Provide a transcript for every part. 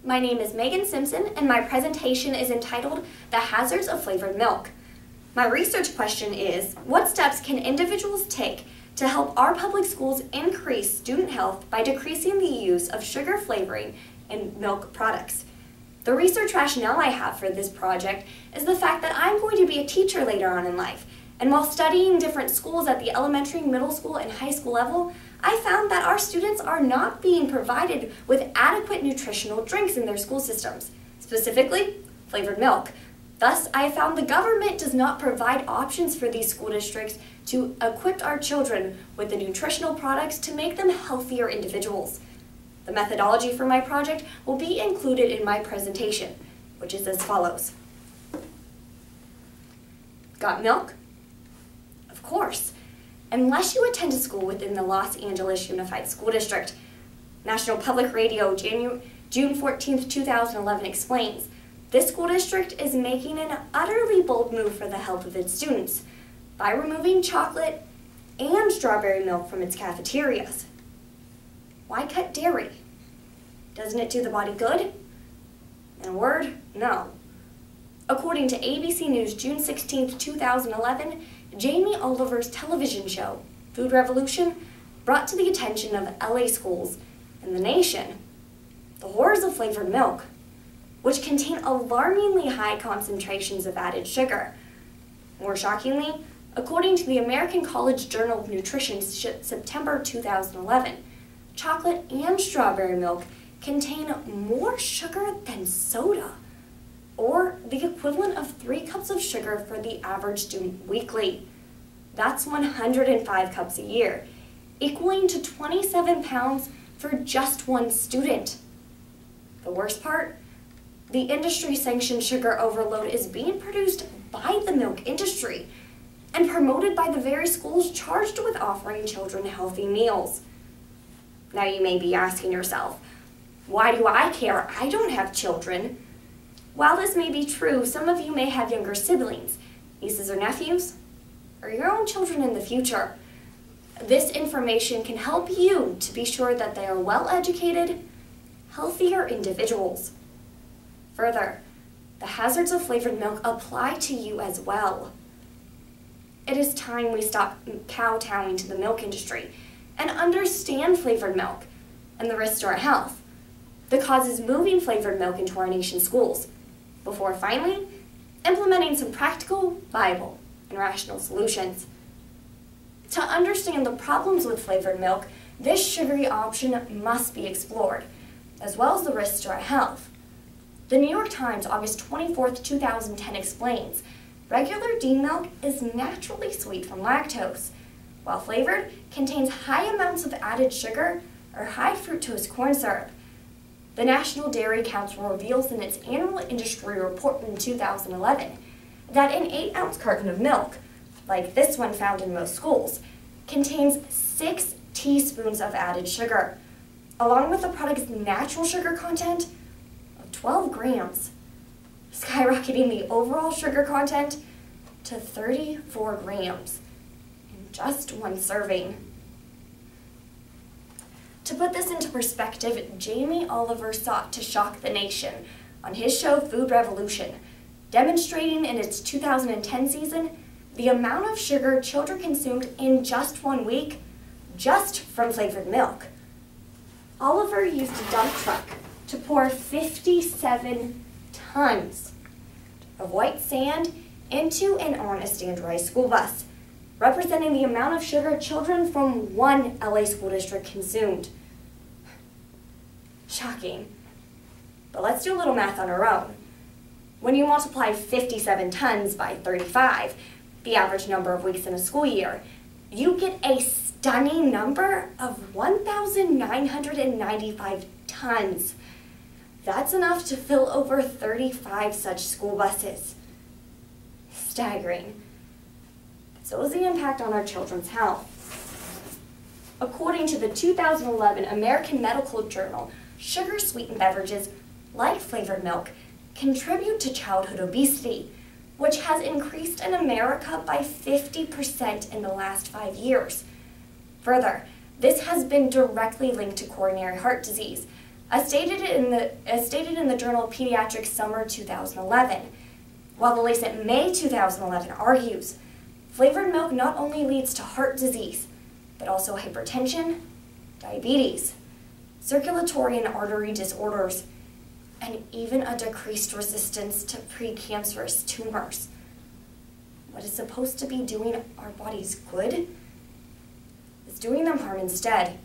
My name is Megan Sympson, and my presentation is entitled The Hazards of Flavored Milk. My research question is, what steps can individuals take to help our public schools increase student health by decreasing the use of sugar flavoring in milk products? The research rationale I have for this project is the fact that I'm going to be a teacher later on in life, and while studying different schools at the elementary, middle school, and high school level, I found that our students are not being provided with adequate nutritional drinks in their school systems, specifically flavored milk. Thus, I found the government does not provide options for these school districts to equip our children with the nutritional products to make them healthier individuals. The methodology for my project will be included in my presentation, which is as follows. Got milk? Of course. Unless you attend a school within the Los Angeles Unified School District. National Public Radio, June 14, 2011 explains, this school district is making an utterly bold move for the health of its students by removing chocolate and strawberry milk from its cafeterias. Why cut dairy? Doesn't it do the body good? In a word, no. According to ABC News, June 16, 2011, Jamie Oliver's television show, Food Revolution, brought to the attention of LA schools and the nation the horrors of flavored milk, which contain alarmingly high concentrations of added sugar. More shockingly, according to the American College Journal of Nutrition, September 2011, chocolate and strawberry milk contain more sugar than soda, or the equivalent of 3 cups of sugar for the average student weekly. That's 105 cups a year, equaling to 27 pounds for just one student. The worst part? The industry-sanctioned sugar overload is being produced by the milk industry and promoted by the very schools charged with offering children healthy meals. Now you may be asking yourself, why do I care? I don't have children. While this may be true, some of you may have younger siblings, nieces or nephews, or your own children in the future. This information can help you to be sure that they are well-educated, healthier individuals. Further, the hazards of flavored milk apply to you as well. It is time we stop kowtowing to the milk industry and understand flavored milk and the risks to our health, the causes moving flavored milk into our nation's schools, before finally implementing some practical, viable, and rational solutions. To understand the problems with flavored milk, this sugary option must be explored, as well as the risks to our health. The New York Times, August 24, 2010 explains, regular Dean milk is naturally sweet from lactose, while flavored contains high amounts of added sugar or high fructose corn syrup. The National Dairy Council reveals in its annual industry report in 2011 that an 8-ounce carton of milk, like this one found in most schools, contains 6 teaspoons of added sugar, along with the product's natural sugar content of 12 grams, skyrocketing the overall sugar content to 34 grams in just one serving. To put this into perspective, Jamie Oliver sought to shock the nation on his show Food Revolution, demonstrating in its 2010 season the amount of sugar children consumed in just 1 week, just from flavored milk. Oliver used a dump truck to pour 57 tons of white sand into and on a standardized school bus, representing the amount of sugar children from one LA school district consumed. Shocking. But let's do a little math on our own. When you multiply 57 tons by 35, the average number of weeks in a school year, you get a stunning number of 1,995 tons. That's enough to fill over 35 such school buses. Staggering. So is the impact on our children's health. According to the 2011 American Medical Journal, sugar-sweetened beverages, like flavored milk, contribute to childhood obesity, which has increased in America by 50% in the last 5 years. Further, this has been directly linked to coronary heart disease, as stated in the journal Pediatrics Summer 2011, while the Lancet May 2011 argues, flavored milk not only leads to heart disease, but also hypertension, diabetes, circulatory and artery disorders, and even a decreased resistance to precancerous tumors. What is supposed to be doing our bodies good is doing them harm instead.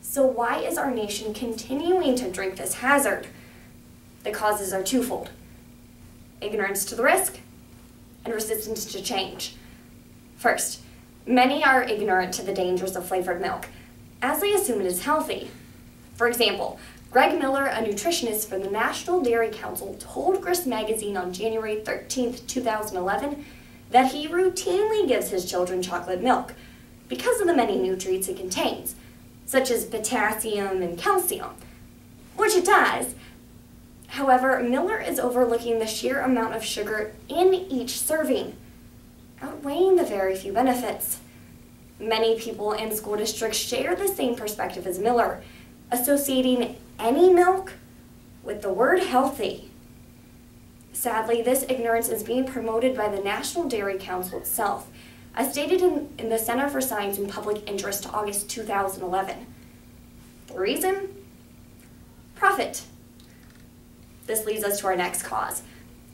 So why is our nation continuing to drink this hazard? The causes are twofold: ignorance to the risk and resistance to change. First, many are ignorant to the dangers of flavored milk, as they assume it is healthy. For example, Greg Miller, a nutritionist for the National Dairy Council, told Grist Magazine on January 13, 2011, that he routinely gives his children chocolate milk because of the many nutrients it contains, such as potassium and calcium, which it does. However, Miller is overlooking the sheer amount of sugar in each serving, outweighing the very few benefits. Many people in school districts share the same perspective as Miller, associating any milk with the word healthy. Sadly, this ignorance is being promoted by the National Dairy Council itself, as stated in the Center for Science and Public Interest, August 2011. The reason? Profit. This leads us to our next cause: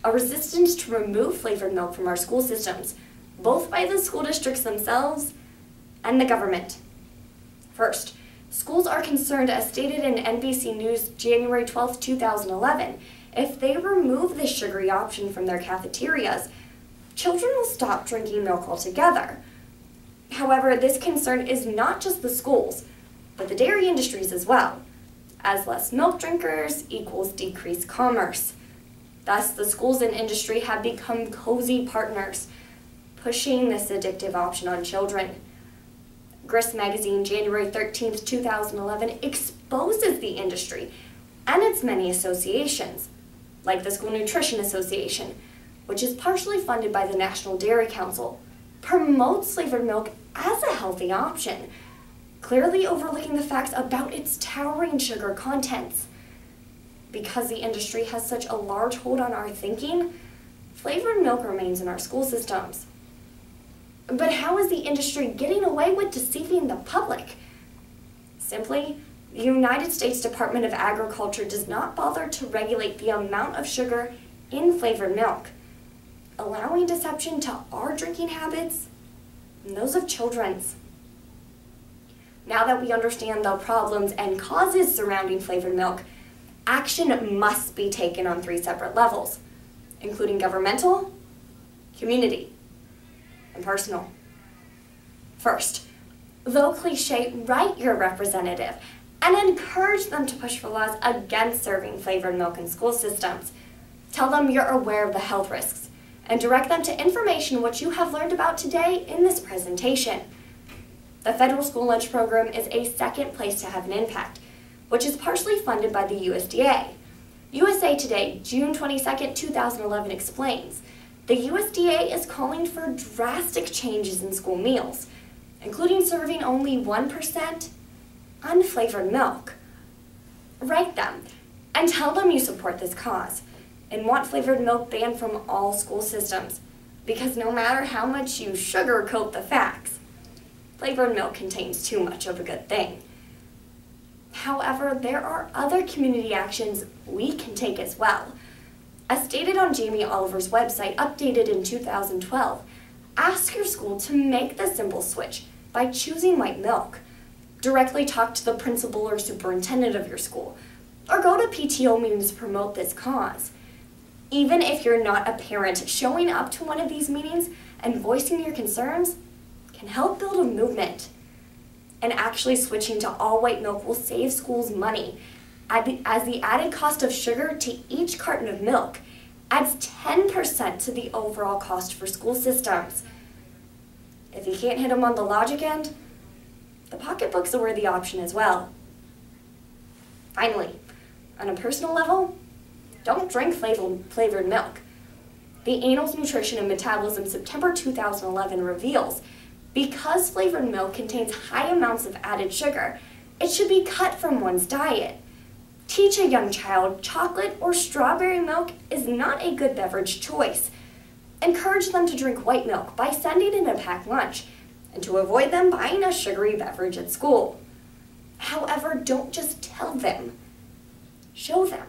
a resistance to remove flavored milk from our school systems, both by the school districts themselves and the government. First, schools are concerned, as stated in NBC News January 12, 2011, if they remove this sugary option from their cafeterias, children will stop drinking milk altogether. However, this concern is not just the schools, but the dairy industries as well, as less milk drinkers equals decreased commerce. Thus, the schools and industry have become cozy partners, pushing this addictive option on children. Grist Magazine, January 13, 2011, exposes the industry and its many associations, like the School Nutrition Association, which is partially funded by the National Dairy Council, promotes flavored milk as a healthy option, clearly overlooking the facts about its towering sugar contents. Because the industry has such a large hold on our thinking, flavored milk remains in our school systems. But how is the industry getting away with deceiving the public? Simply, the United States Department of Agriculture does not bother to regulate the amount of sugar in flavored milk, allowing deception to our drinking habits and those of children's. Now that we understand the problems and causes surrounding flavored milk, action must be taken on 3 separate levels, including governmental, community, and personal. First, though cliche, write your representative and encourage them to push for laws against serving flavored milk in school systems. Tell them you're aware of the health risks and direct them to information which you have learned about today in this presentation. The Federal School Lunch Program is a second place to have an impact, which is partially funded by the USDA. USA Today, June 22, 2011 explains, the USDA is calling for drastic changes in school meals, including serving only 1% unflavored milk. Write them and tell them you support this cause and want flavored milk banned from all school systems, because no matter how much you sugarcoat the facts, flavored milk contains too much of a good thing. However, there are other community actions we can take as well. As stated on Jamie Oliver's website, updated in 2012, ask your school to make the simple switch by choosing white milk. Directly talk to the principal or superintendent of your school, or go to PTO meetings to promote this cause. Even if you're not a parent, showing up to one of these meetings and voicing your concerns can help build a movement. And actually switching to all white milk will save schools money, as the added cost of sugar to each carton of milk adds 10% to the overall cost for school systems. If you can't hit them on the logic end, the pocketbook's a worthy option as well. Finally, on a personal level, don't drink flavored milk. The Annals Nutrition and Metabolism September 2011 reveals, because flavored milk contains high amounts of added sugar, It should be cut from one's diet. Teach a young child chocolate or strawberry milk is not a good beverage choice. Encourage them to drink white milk by sending in a packed lunch, and to avoid them buying a sugary beverage at school. However, don't just tell them. Show them.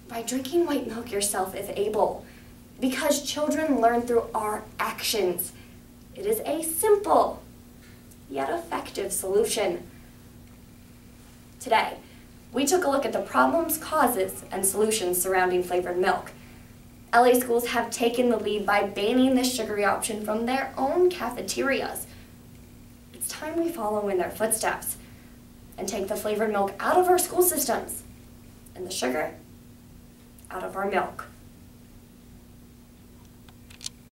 By drinking white milk yourself if able, because children learn through our actions. It is a simple, yet effective solution. Today, we took a look at the problems, causes, and solutions surrounding flavored milk. LA schools have taken the lead by banning this sugary option from their own cafeterias. It's time we follow in their footsteps and take the flavored milk out of our school systems and the sugar out of our milk.